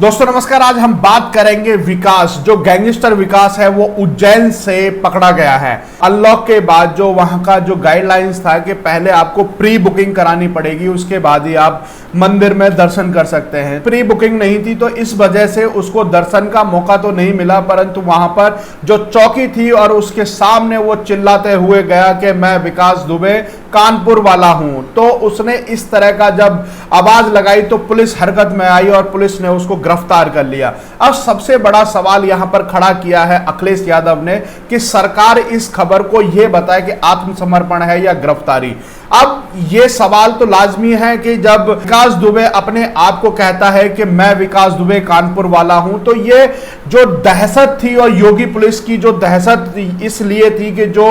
दोस्तों नमस्कार। आज हम बात करेंगे विकास, जो गैंगस्टर विकास है वो उज्जैन से पकड़ा गया है। अनलॉक के बाद जो वहां का जो गाइडलाइंस था कि पहले आपको प्री बुकिंग करानी पड़ेगी, उसके बाद ही आप मंदिर में दर्शन कर सकते हैं। प्री बुकिंग नहीं थी तो इस वजह से उसको दर्शन का मौका तो नहीं मिला, परंतु वहां पर जो चौकी थी और उसके सामने वो चिल्लाते हुए गया कि मैं विकास दुबे कानपुर वाला हूं। तो उसने इस तरह का जब आवाज लगाई तो पुलिस हरकत में आई और पुलिस ने उसको गिरफ्तार कर लिया। अब सबसे बड़ा सवाल यहां पर खड़ा किया है अखिलेश यादव ने कि सरकार इस खबर को यह बताए कि आत्मसमर्पण है या गिरफ्तारी। अब यह सवाल तो लाजमी है कि जब विकास दुबे अपने आप को कहता है कि मैं विकास दुबे कानपुर वाला हूं, तो ये जो दहशत थी और योगी पुलिस की जो दहशत इसलिए थी कि जो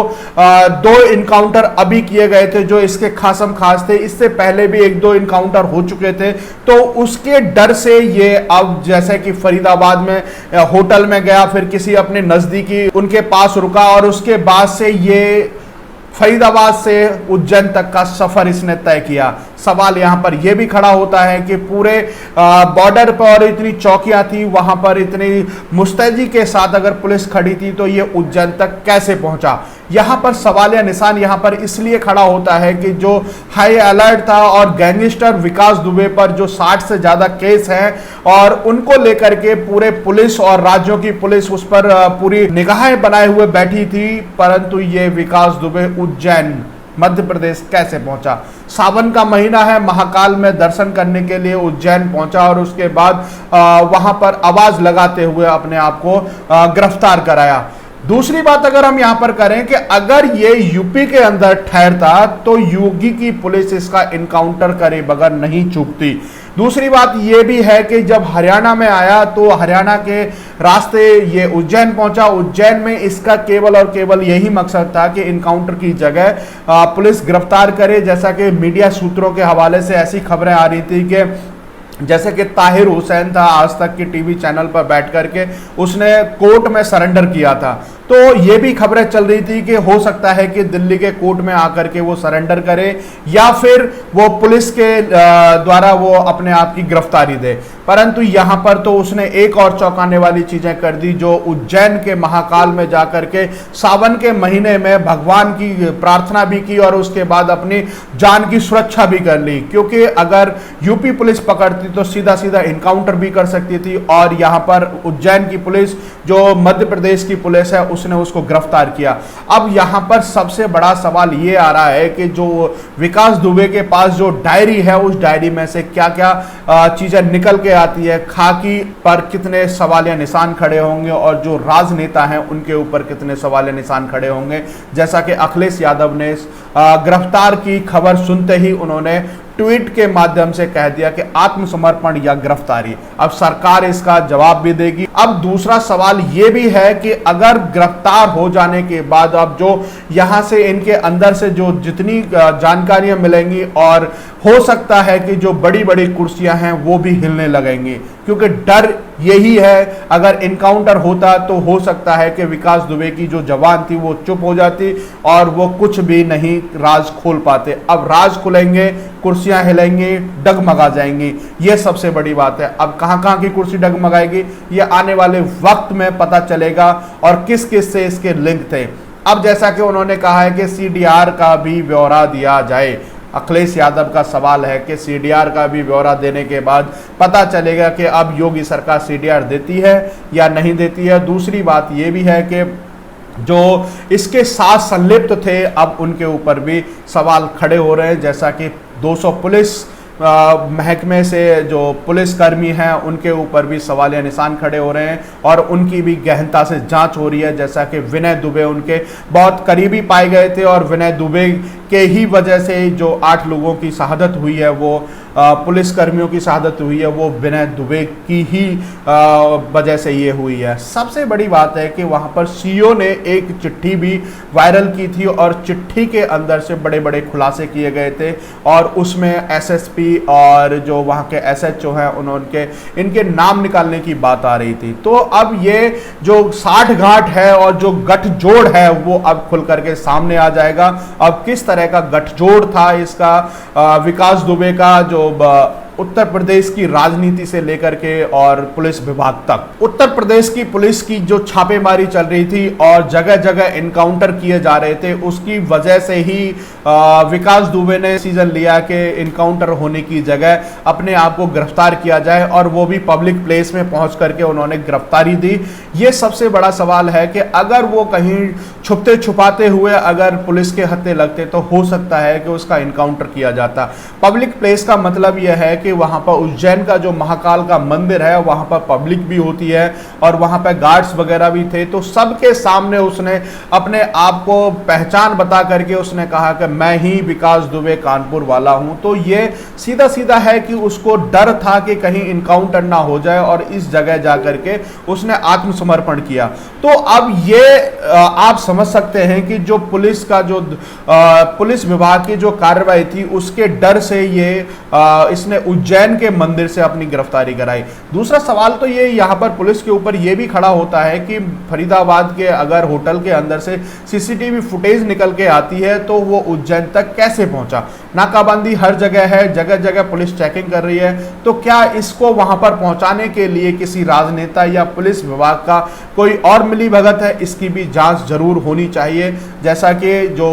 2 इनकाउंटर अभी किए गए थे जो इसके खासम खास थे, इससे पहले भी 1-2 इनकाउंटर हो चुके थे, तो उसके डर से ये अब जैसे कि फरीदाबाद में होटल में गया, फिर किसी अपने नजदीकी उनके पास रुका और उसके बाद से ये फरीदाबाद से उज्जैन तक का सफर इसने तय किया। सवाल यहां पर यह भी खड़ा होता है कि पूरे बॉर्डर पर इतनी चौकियां थी, वहां पर इतनी मुस्तैदी के साथ अगर पुलिस खड़ी थी तो यह उज्जैन तक कैसे पहुंचा। यहां पर सवाल या निशान यहां पर इसलिए खड़ा होता है कि जो हाई अलर्ट था और गैंगस्टर विकास दुबे पर जो 60 से ज्यादा केस हैं और उनको लेकर के पूरे पुलिस और राज्यों की पुलिस उस पर पूरी निगाहें बनाए हुए बैठी थी, परंतु ये विकास दुबे उज्जैन मध्य प्रदेश कैसे पहुंचा। सावन का महीना है, महाकाल में दर्शन करने के लिए उज्जैन पहुंचा और उसके बाद वहां पर आवाज लगाते हुए अपने आप को गिरफ्तार कराया। दूसरी बात अगर हम यहां पर करें कि अगर ये यूपी के अंदर ठहरता तो योगी की पुलिस इसका इनकाउंटर करे बगैर नहीं चूकती। दूसरी बात यह भी है कि जब हरियाणा में आया तो हरियाणा के रास्ते ये उज्जैन पहुंचा। उज्जैन में इसका केवल और केवल यही मकसद था कि इनकाउंटर की जगह पुलिस गिरफ्तार करे। जैसा कि मीडिया सूत्रों के हवाले से ऐसी खबरें आ रही थी कि जैसे कि ताहिर हुसैन था, आज तक की टीवी चैनल पर बैठ करके उसने कोर्ट में सरेंडर किया था, तो ये भी खबरें चल रही थी कि हो सकता है कि दिल्ली के कोर्ट में आकर के वो सरेंडर करे या फिर वो पुलिस के द्वारा वो अपने आप की गिरफ्तारी दे। परंतु यहां पर तो उसने एक और चौंकाने वाली चीजें कर दी, जो उज्जैन के महाकाल में जाकर के सावन के महीने में भगवान की प्रार्थना भी की और उसके बाद अपनी जान की सुरक्षा भी कर ली, क्योंकि अगर यूपी पुलिस पकड़ती तो सीधा सीधा इनकाउंटर भी कर सकती थी और यहां पर उज्जैन की पुलिस जो मध्य प्रदेश की पुलिस है उसने उसको गिरफ्तार किया। अब यहां पर सबसे बड़ा सवाल ये आ रहा है कि जो विकास दुबे के पास जो डायरी है उस डायरी में से क्या क्या चीजें निकल के आती है, खाकी पर कितने सवाल या निशान खड़े होंगे और जो राजनेता हैं उनके ऊपर कितने सवाल या निशान खड़े होंगे। जैसा कि अखिलेश यादव ने गिरफ्तार की खबर सुनते ही उन्होंने ट्वीट के माध्यम से कह दिया कि आत्मसमर्पण या गिरफ्तारी। अब सरकार इसका जवाब भी देगी। अब दूसरा सवाल यह भी है कि अगर गिरफ्तार हो जाने के बाद अब जो यहां से इनके अंदर से जो जितनी जानकारियां मिलेंगी और हो सकता है कि जो बड़ी बड़ी कुर्सियां हैं वो भी हिलने लगेंगी, क्योंकि डर यही है अगर इनकाउंटर होता तो हो सकता है कि विकास दुबे की जो जवान थी वो चुप हो जाती और वो कुछ भी नहीं राज खोल पाते। अब राज खुलेंगे, कुर्सियां हिलेंगी, डगमगा जाएंगी, ये सबसे बड़ी बात है। अब कहां की कुर्सी डगमगाएगी ये आने वाले वक्त में पता चलेगा और किस किस से इसके लिंक थे। अब जैसा कि उन्होंने कहा है कि सीडीआर का भी ब्यौरा दिया जाए। अखिलेश यादव का सवाल है कि सीडीआर का भी ब्यौरा देने के बाद पता चलेगा कि अब योगी सरकार सीडीआर देती है या नहीं देती है। दूसरी बात यह भी है कि जो इसके साथ संलिप्त थे अब उनके ऊपर भी सवाल खड़े हो रहे हैं। जैसा कि 200 पुलिस महकमे से जो पुलिसकर्मी हैं उनके ऊपर भी सवाल या निशान खड़े हो रहे हैं और उनकी भी गहनता से जांच हो रही है। जैसा कि विनय दुबे उनके बहुत करीबी पाए गए थे और विनय दुबे के ही वजह से जो 8 लोगों की शहादत हुई है, वो पुलिसकर्मियों की शहादत हुई है, वो विनय दुबे की ही वजह से ये हुई है। सबसे बड़ी बात है कि वहाँ पर सीओ ने एक चिट्ठी भी वायरल की थी और चिट्ठी के अंदर से बड़े बड़े खुलासे किए गए थे और उसमें एसएसपी और जो वहाँ के एसएचओ हैं उन्होंने इनके नाम निकालने की बात आ रही थी। तो अब ये जो 60 घाट है और जो गठजोड़ है वो अब खुल करके सामने आ जाएगा। अब किस तरह का गठजोड़ था इसका विकास दुबे का जो उत्तर प्रदेश की राजनीति से लेकर के और पुलिस विभाग तक। उत्तर प्रदेश की पुलिस की जो छापेमारी चल रही थी और जगह जगह इनकाउंटर किए जा रहे थे, उसकी वजह से ही विकास दुबे ने डिसीजन लिया कि इनकाउंटर होने की जगह अपने आप को गिरफ्तार किया जाए, और वो भी पब्लिक प्लेस में पहुंच करके उन्होंने गिरफ्तारी दी। ये सबसे बड़ा सवाल है कि अगर वो कहीं छुपते छुपाते हुए अगर पुलिस के हत्थे लगते तो हो सकता है कि उसका इनकाउंटर किया जाता। पब्लिक प्लेस का मतलब यह है कि वहां पर उज्जैन का जो महाकाल का मंदिर है वहां पर पब्लिक भी होती है और वहां पर गार्ड्स वगैरह भी थे, तो सबके सामने उसने अपने आप को पहचान बता करके उसने कहा कि मैं ही विकास दुबे कानपुर वाला हूं। तो ये सीधा सीधा है कि उसको डर था कि कहीं इनकाउंटर ना हो जाए, और इस जगह जाकर के उसने आत्मसमर्पण किया। तो अब ये आप समझ सकते हैं कि जो पुलिस का जो पुलिस विभाग की जो कार्रवाई थी उसके डर से ये इसने उज्जैन के मंदिर से अपनी गिरफ्तारी कराई। दूसरा सवाल तो ये यहाँ पर पुलिस के ऊपर ये भी खड़ा होता है कि फरीदाबाद के अगर होटल के अंदर से सीसीटीवी फुटेज निकल के आती है तो वो उज्जैन तक कैसे पहुंचा। नाकाबंदी हर जगह है, जगह जगह पुलिस चेकिंग कर रही है, तो क्या इसको वहां पर पहुंचाने के लिए किसी राजनेता या पुलिस विभाग का कोई और मिलीभगत है, इसकी भी जांच जरूर होनी चाहिए। जैसा कि जो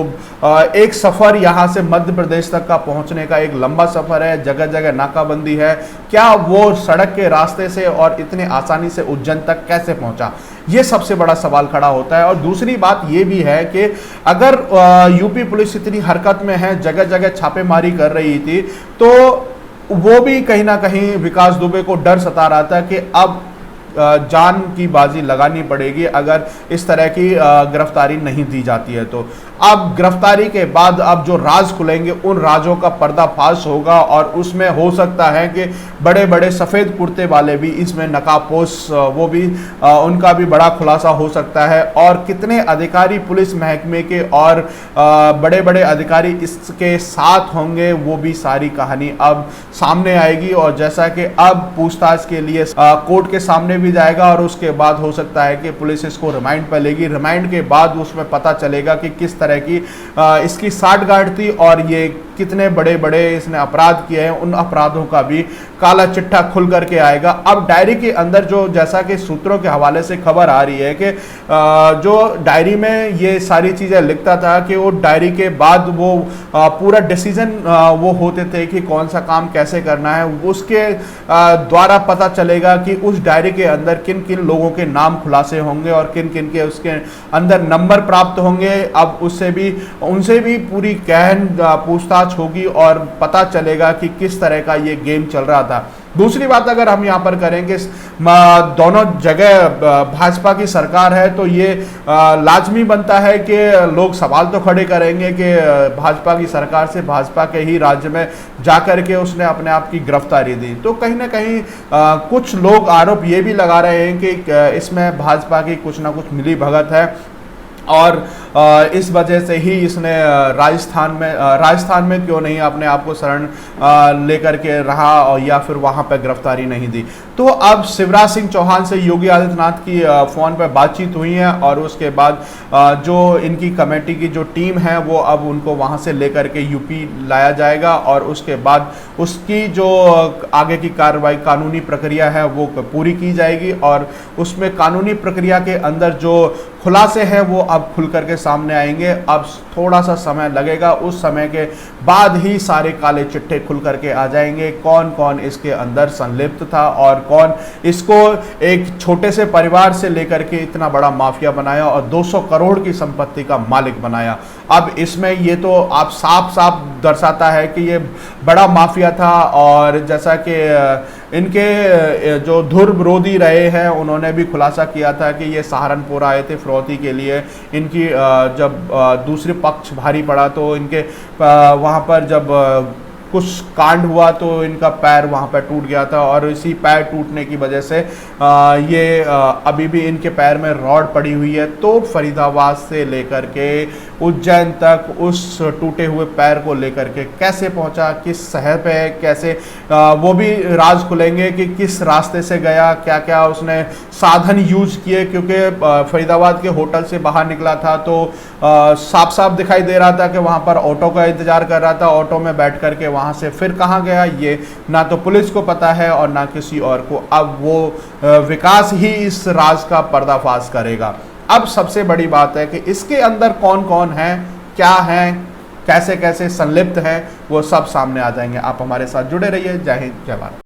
एक सफर यहां से मध्य प्रदेश तक का पहुंचने का एक लंबा सफर है, जगह जगह नाकाबंदी है, क्या वो सड़क के रास्ते से और इतने आसानी से उज्जैन तक कैसे पहुंचा, ये सबसे बड़ा सवाल खड़ा होता है। और दूसरी बात ये भी है कि अगर यूपी पुलिस इतनी हरकत में है, जगह जगह छापेमारी कर रही थी, तो वो भी कहीं ना कहीं विकास दुबे को डर सता रहा था कि अब जान की बाजी लगानी पड़ेगी अगर इस तरह की गिरफ्तारी नहीं दी जाती है। तो अब गिरफ्तारी के बाद अब जो राज खुलेंगे उन राजों का पर्दाफाश होगा, और उसमें हो सकता है कि बड़े बड़े सफ़ेद कुर्ते वाले भी इसमें नकाबपोश वो भी उनका भी बड़ा खुलासा हो सकता है, और कितने अधिकारी पुलिस महकमे के और बड़े बड़े अधिकारी इसके साथ होंगे वो भी सारी कहानी अब सामने आएगी। और जैसा कि अब पूछताछ के लिए कोर्ट के सामने भी जाएगा, और उसके बाद हो सकता है कि पुलिस इसको रिमांड पर लेगी। रिमांड के बाद उसमें पता चलेगा कि किस तरह की इसकी साठगांठ थी और ये कितने बड़े बड़े इसने अपराध किए हैं, उन अपराधों का भी काला चिट्ठा खुल करके आएगा। अब डायरी के अंदर जो, जैसा कि सूत्रों के हवाले से खबर आ रही है कि जो डायरी में ये सारी चीज़ें लिखता था कि वो डायरी के बाद वो पूरा डिसीजन वो होते थे कि कौन सा काम कैसे करना है, उसके द्वारा पता चलेगा कि उस डायरी के अंदर किन किन लोगों के नाम खुलासे होंगे और किन किन के उसके अंदर नंबर प्राप्त होंगे। अब उनसे भी पूरी गहन पूछताछ होगी और पता चलेगा कि किस तरह का ये गेम चल रहा था। दूसरी बात अगर हम यहाँ पर करेंगे, दोनों जगह भाजपा की सरकार है, तो ये लाजमी बनता है कि लोग सवाल तो खड़े करेंगे कि भाजपा की सरकार से भाजपा के ही राज्य में जाकर के उसने अपने आप की गिरफ्तारी दी। तो कहीं ना कहीं कुछ लोग आरोप ये भी लगा रहे हैं कि इसमें भाजपा की कुछ ना कुछ मिली भगत है, और इस वजह से ही इसने राजस्थान में क्यों नहीं अपने आप को शरण लेकर के रहा, और या फिर वहां पर गिरफ्तारी नहीं दी। तो अब शिवराज सिंह चौहान से योगी आदित्यनाथ की फ़ोन पर बातचीत हुई है, और उसके बाद जो इनकी कमेटी की जो टीम है वो अब उनको वहां से लेकर के यूपी लाया जाएगा, और उसके बाद उसकी जो आगे की कार्रवाई कानूनी प्रक्रिया है वो पूरी की जाएगी, और उसमें कानूनी प्रक्रिया के अंदर जो खुलासे हैं वो अब खुल करके सामने आएंगे। अब थोड़ा सा समय लगेगा, उस समय के बाद ही सारे काले चिट्ठे खुल करके आ जाएंगे, कौन कौन इसके अंदर संलिप्त था और कौन इसको एक छोटे से परिवार से लेकर के इतना बड़ा माफिया बनाया और 200 करोड़ की संपत्ति का मालिक बनाया। अब इसमें ये तो आप साफ साफ दर्शाता है कि ये बड़ा माफिया था, और जैसा कि इनके जो धुर विरोधी रहे हैं उन्होंने भी खुलासा किया था कि ये सहारनपुर आए थे फिरौती के लिए। इनकी जब दूसरे पक्ष भारी पड़ा तो इनके वहाँ पर जब कुछ कांड हुआ तो इनका पैर वहाँ पर टूट गया था, और इसी पैर टूटने की वजह से ये अभी भी इनके पैर में रॉड पड़ी हुई है। तो फरीदाबाद से लेकर के उज्जैन तक उस टूटे हुए पैर को लेकर के कैसे पहुंचा, किस शहर पे है, कैसे वो भी राज खुलेंगे कि किस रास्ते से गया, क्या क्या उसने साधन यूज किए, क्योंकि फरीदाबाद के होटल से बाहर निकला था तो साफ साफ दिखाई दे रहा था कि वहाँ पर ऑटो का इंतजार कर रहा था, ऑटो में बैठ करके वहाँ से फिर कहाँ गया ये ना तो पुलिस को पता है और ना किसी और को। अब वो विकास ही इस राज का पर्दाफाश करेगा। अब सबसे बड़ी बात है कि इसके अंदर कौन कौन है, क्या है, कैसे कैसे संलिप्त हैं, वो सब सामने आ जाएंगे। आप हमारे साथ जुड़े रहिए। जय हिंद, जय भारत।